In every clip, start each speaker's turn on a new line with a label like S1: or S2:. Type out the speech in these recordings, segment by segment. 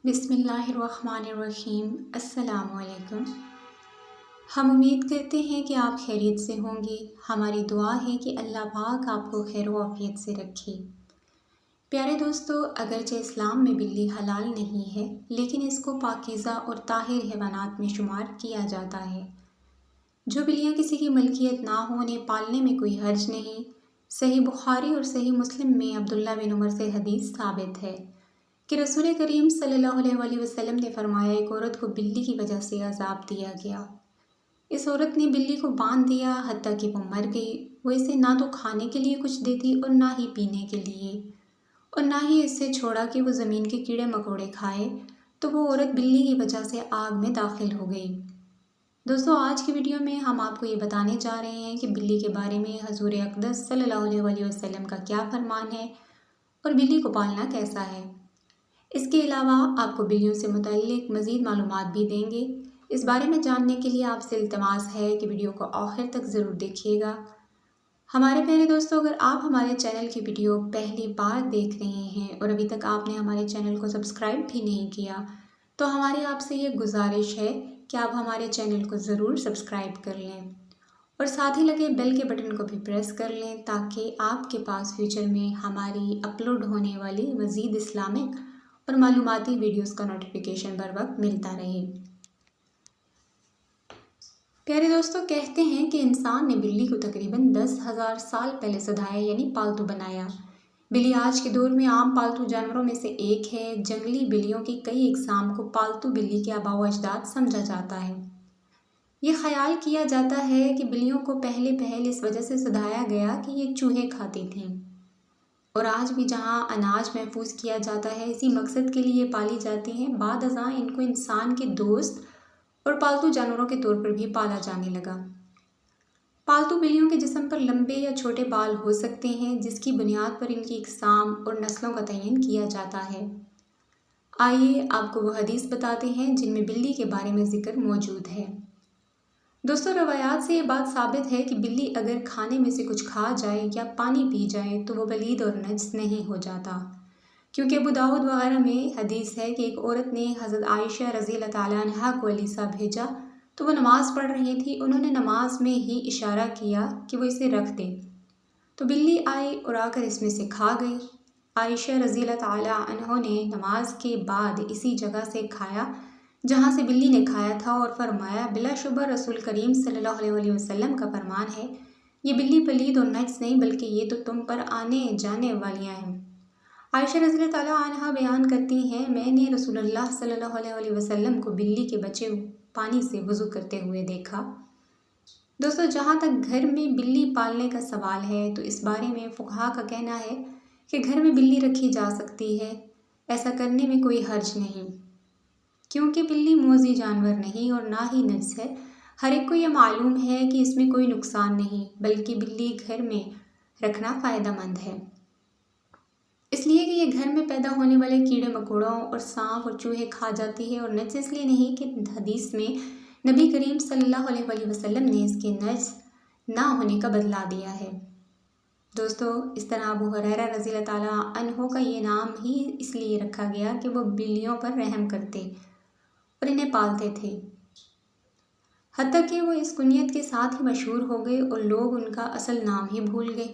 S1: بسم اللہ الرحمن الرحیم۔ السلام علیکم۔ ہم امید کرتے ہیں کہ آپ خیریت سے ہوں گے۔ ہماری دعا ہے کہ اللہ پاک آپ کو خیر و عافیت سے رکھے۔ پیارے دوستو، اگرچہ اسلام میں بلی حلال نہیں ہے، لیکن اس کو پاکیزہ اور طاہر حیوانات میں شمار کیا جاتا ہے۔ جو بلیاں کسی کی ملکیت نہ ہوں انہیں پالنے میں کوئی حرج نہیں۔ صحیح بخاری اور صحیح مسلم میں عبداللہ بن عمر سے حدیث ثابت ہے کہ رسول کریم صلی اللہ علیہ وسلم نے فرمایا، ایک عورت کو بلی کی وجہ سے عذاب دیا گیا۔ اس عورت نے بلی کو باندھ دیا حتیٰ کہ وہ مر گئی۔ وہ اسے نہ تو کھانے کے لیے کچھ دیتی اور نہ ہی پینے کے لیے، اور نہ ہی اس سے چھوڑا کہ وہ زمین کے کیڑے مکوڑے کھائے، تو وہ عورت بلی کی وجہ سے آگ میں داخل ہو گئی۔ دوستو، آج کی ویڈیو میں ہم آپ کو یہ بتانے جا رہے ہیں کہ بلی کے بارے میں حضور اقدس صلی اللہ علیہ وسلم کا کیا فرمان ہے اور بلی کو پالنا کیسا ہے۔ اس کے علاوہ آپ کو بلیوں سے متعلق مزید معلومات بھی دیں گے۔ اس بارے میں جاننے کے لیے آپ سے التماس ہے کہ ویڈیو کو آخر تک ضرور دیکھیے گا۔ ہمارے پیارے دوستو، اگر آپ ہمارے چینل کی ویڈیو پہلی بار دیکھ رہے ہیں اور ابھی تک آپ نے ہمارے چینل کو سبسکرائب بھی نہیں کیا، تو ہماری آپ سے یہ گزارش ہے کہ آپ ہمارے چینل کو ضرور سبسکرائب کر لیں اور ساتھ ہی لگے بیل کے بٹن کو بھی پریس کر لیں تاکہ آپ کے پاس فیوچر میں ہماری اپلوڈ ہونے والی مزید اسلامک اور معلوماتی ویڈیوز کا نوٹیفیکیشن بر وقت ملتا رہے۔ پیارے دوستو، کہتے ہیں کہ انسان نے بلی کو تقریباً 10,000 سال پہلے سدھایا، یعنی پالتو بنایا۔ بلی آج کے دور میں عام پالتو جانوروں میں سے ایک ہے۔ جنگلی بلیوں کی کئی اقسام کو پالتو بلی کے آباء و اجداد سمجھا جاتا ہے۔ یہ خیال کیا جاتا ہے کہ بلیوں کو پہلے اس وجہ سے سدھایا گیا کہ یہ چوہے کھاتی تھیں، اور آج بھی جہاں اناج محفوظ کیا جاتا ہے اسی مقصد کے لیے پالی جاتی ہیں۔ بعد ازاں ان کو انسان کے دوست اور پالتو جانوروں کے طور پر بھی پالا جانے لگا۔ پالتو بلیوں کے جسم پر لمبے یا چھوٹے بال ہو سکتے ہیں، جس کی بنیاد پر ان کی اقسام اور نسلوں کا تعین کیا جاتا ہے۔ آئیے آپ کو وہ حدیث بتاتے ہیں جن میں بلی کے بارے میں ذکر موجود ہے۔ دوستو، روایات سے یہ بات ثابت ہے کہ بلی اگر کھانے میں سے کچھ کھا جائے یا پانی پی جائے تو وہ پلید اور نجس نہیں ہو جاتا، کیونکہ ابو داؤد وغیرہ میں حدیث ہے کہ ایک عورت نے حضرت عائشہ رضی اللہ تعالیٰ عنہا کو علیسا بھیجا تو وہ نماز پڑھ رہی تھی۔ انہوں نے نماز میں ہی اشارہ کیا کہ وہ اسے رکھ دے، تو بلی آئی اور آ کر اس میں سے کھا گئی۔ عائشہ رضی اللہ تعالیٰ عنہ نے نماز کے بعد اسی جگہ سے کھایا جہاں سے بلی نے کھایا تھا، اور فرمایا، بلا شبہ رسول کریم صلی اللہ علیہ وسلم کا فرمان ہے، یہ بلی پلید اور نجس نہیں بلکہ یہ تو تم پر آنے جانے والیاں ہیں۔ عائشہ رضی اللہ تعالیٰ عنہا بیان کرتی ہیں، میں نے رسول اللہ صلی اللہ علیہ وسلم کو بلی کے بچے پانی سے وضو کرتے ہوئے دیکھا۔ دوستو، جہاں تک گھر میں بلی پالنے کا سوال ہے تو اس بارے میں فقہا کا کہنا ہے کہ گھر میں بلی رکھی جا سکتی ہے، ایسا کرنے میں کوئی حرج نہیں، کیونکہ بلی موذی جانور نہیں اور نہ ہی نجس ہے۔ ہر ایک کو یہ معلوم ہے کہ اس میں کوئی نقصان نہیں، بلکہ بلی گھر میں رکھنا فائدہ مند ہے، اس لیے کہ یہ گھر میں پیدا ہونے والے کیڑے مکوڑوں اور سانپ اور چوہے کھا جاتی ہے، اور نجس اس لیے نہیں کہ حدیث میں نبی کریم صلی اللہ علیہ وسلم نے اس کے نجس نہ ہونے کا بدلا دیا ہے۔ دوستو، اس طرح ابو ہریرہ رضی اللہ تعالیٰ عنہ کا یہ نام ہی اس لیے رکھا گیا کہ وہ بلیوں پر رحم کرتے اور انہیں پالتے تھے، حتیٰ کہ وہ اس کنیت کے ساتھ ہی مشہور ہو گئے اور لوگ ان کا اصل نام ہی بھول گئے،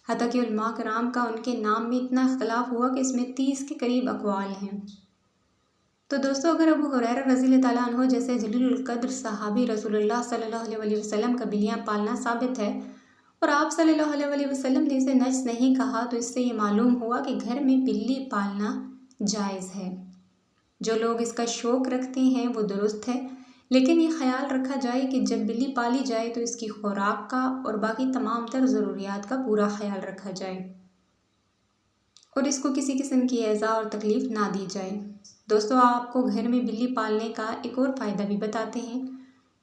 S1: حتیٰ کہ علماء کرام کا ان کے نام میں اتنا اختلاف ہوا کہ اس میں 30 کے قریب اقوال ہیں۔ تو دوستو، اگر ابو ہریرہ رضی اللہ تعالیٰ عنہ جیسے جلیل القدر صحابی رسول اللہ صلی اللہ علیہ وسلم کا بلیاں پالنا ثابت ہے اور آپ صلی اللہ علیہ وسلم نے اسے نجس نہیں کہا، تو اس سے یہ معلوم ہوا کہ گھر میں بلی پالنا جائز ہے۔ جو لوگ اس کا شوق رکھتے ہیں وہ درست ہے، لیکن یہ خیال رکھا جائے کہ جب بلی پالی جائے تو اس کی خوراک کا اور باقی تمام تر ضروریات کا پورا خیال رکھا جائے اور اس کو کسی قسم کی ایذا اور تکلیف نہ دی جائے۔ دوستو، آپ کو گھر میں بلی پالنے کا ایک اور فائدہ بھی بتاتے ہیں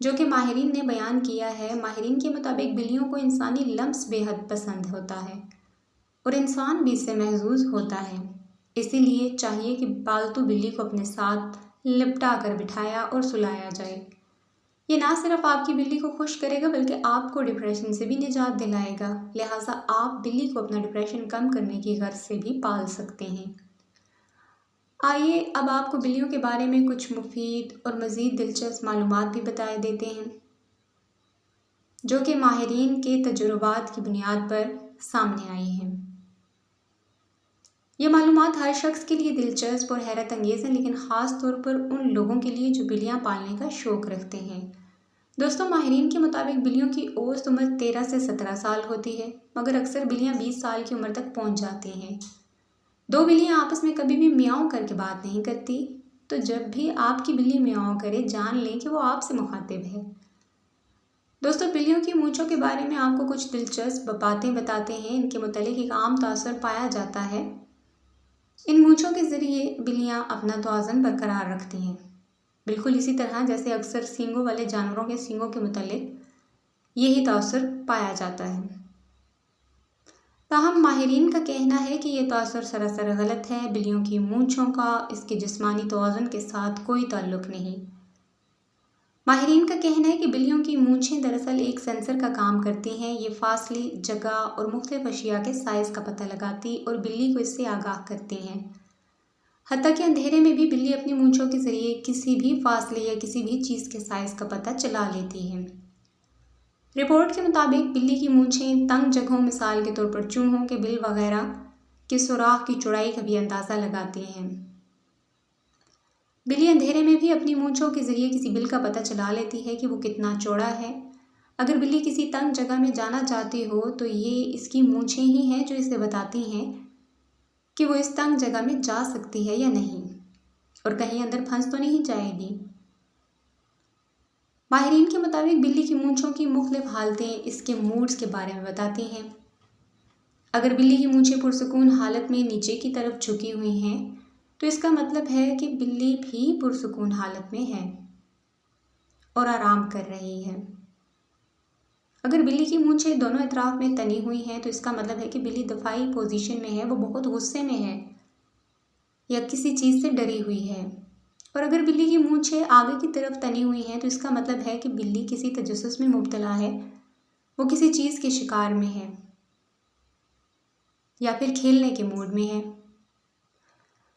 S1: جو کہ ماہرین نے بیان کیا ہے۔ ماہرین کے مطابق بلیوں کو انسانی لمس بے حد پسند ہوتا ہے اور انسان بھی اس سے محظوظ ہوتا ہے، اسی لیے چاہیے کہ پالتو بلی کو اپنے ساتھ لپٹا کر بٹھایا اور سلایا جائے۔ یہ نہ صرف آپ کی بلی کو خوش کرے گا بلکہ آپ کو ڈپریشن سے بھی نجات دلائے گا، لہٰذا آپ بلی کو اپنا ڈپریشن کم کرنے کی غرض سے بھی پال سکتے ہیں۔ آئیے اب آپ کو بلیوں کے بارے میں کچھ مفید اور مزید دلچسپ معلومات بھی بتائے دیتے ہیں جو کہ ماہرین کے تجربات کی بنیاد پر سامنے آئی ہیں۔ یہ معلومات ہر شخص کے لیے دلچسپ اور حیرت انگیز ہیں، لیکن خاص طور پر ان لوگوں کے لیے جو بلیاں پالنے کا شوق رکھتے ہیں۔ دوستوں، ماہرین کے مطابق بلیوں کی اوسط عمر 13 سے 17 سال ہوتی ہے، مگر اکثر بلیاں 20 سال کی عمر تک پہنچ جاتی ہیں۔ دو بلیاں آپس میں کبھی بھی میاؤں کر کے بات نہیں کرتی، تو جب بھی آپ کی بلی میاؤں کرے جان لیں کہ وہ آپ سے مخاطب ہے۔ دوستوں، بلیوں کی مونچھوں کے بارے میں آپ کو کچھ دلچسپ باتیں بتاتے ہیں۔ ان کے متعلق ایک عام تاثر پایا جاتا ہے، ان مونچھوں کے ذریعے بلیاں اپنا توازن برقرار رکھتی ہیں، بالکل اسی طرح جیسے اکثر سینگوں والے جانوروں کے سینگوں کے متعلق یہی تاثر پایا جاتا ہے۔ تاہم ماہرین کا کہنا ہے کہ یہ تاثر سراسر غلط ہے۔ بلیوں کی مونچھوں کا اس کے جسمانی توازن کے ساتھ کوئی تعلق نہیں۔ ماہرین کا کہنا ہے کہ بلیوں کی مونچھیں دراصل ایک سینسر کا کام کرتی ہیں۔ یہ فاصلے، جگہ اور مختلف اشیاء کے سائز کا پتہ لگاتی اور بلی کو اس سے آگاہ کرتی ہیں۔ حتیٰ کہ اندھیرے میں بھی بلی اپنی مونچھوں کے ذریعے کسی بھی فاصلے یا کسی بھی چیز کے سائز کا پتہ چلا لیتی ہے۔ رپورٹ کے مطابق بلی کی مونچھیں تنگ جگہوں، مثال کے طور پر چوہوں کے بل وغیرہ کے سوراخ کی چوڑائی کا بھی اندازہ لگاتی ہیں۔ بلی اندھیرے میں بھی اپنی مونچھوں کے ذریعے کسی بل کا پتہ چلا لیتی ہے کہ وہ کتنا چوڑا ہے۔ اگر بلی کسی تنگ جگہ میں جانا چاہتی ہو تو یہ اس کی مونچھیں ہی ہیں جو اسے بتاتی ہیں کہ وہ اس تنگ جگہ میں جا سکتی ہے یا نہیں، اور کہیں اندر پھنس تو نہیں جائے گی۔ ماہرین کے مطابق بلی کی مونچھوں کی مختلف حالتیں اس کے موڈز کے بارے میں بتاتی ہیں۔ اگر بلی کی مونچھیں پرسکون حالت میں نیچے کی طرف جھکی ہوئی ہیں تو اس کا مطلب ہے کہ بلی بھی پرسکون حالت میں ہے اور آرام کر رہی ہے۔ اگر بلی کی مونچھیں دونوں اطراف میں تنی ہوئی ہیں تو اس کا مطلب ہے کہ بلی دفاعی پوزیشن میں ہے، وہ بہت غصے میں ہے یا کسی چیز سے ڈری ہوئی ہے۔ اور اگر بلی کی مونچھیں آگے کی طرف تنی ہوئی ہیں تو اس کا مطلب ہے کہ بلی کسی تجسس میں مبتلا ہے، وہ کسی چیز کے شکار میں ہے یا پھر کھیلنے کے موڈ میں ہے۔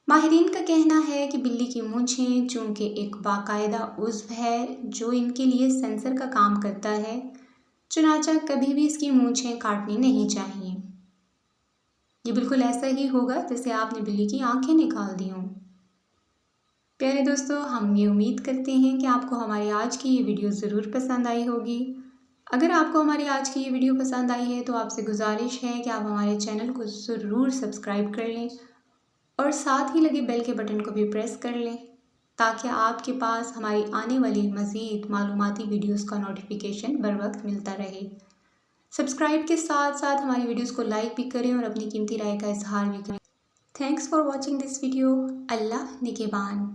S1: ماہرین کا کہنا ہے کہ بلی کی مونچھیں چونکہ ایک باقاعدہ عضو ہے جو ان کے لیے سینسر کا کام کرتا ہے، چنانچہ کبھی بھی اس کی مونچھیں کاٹنی نہیں چاہیے۔ یہ بالکل ایسا ہی ہوگا جیسے آپ نے بلی کی آنکھیں نکال دی ہوں۔ پیارے دوستو، ہم یہ امید کرتے ہیں کہ آپ کو ہماری آج کی یہ ویڈیو ضرور پسند آئی ہوگی۔ اگر آپ کو ہماری آج کی یہ ویڈیو پسند آئی ہے تو آپ سے گزارش ہے کہ آپ ہمارے چینل کو ضرور سبسکرائب کر لیں اور ساتھ ہی لگے بیل کے بٹن کو بھی پریس کر لیں تاکہ آپ کے پاس ہماری آنے والی مزید معلوماتی ویڈیوز کا نوٹیفیکیشن بر وقت ملتا رہے۔ سبسکرائب کے ساتھ ساتھ ہماری ویڈیوز کو لائک بھی کریں اور اپنی قیمتی رائے کا اظہار بھی کریں۔ Thanks for watching this video. Allah نگہبان۔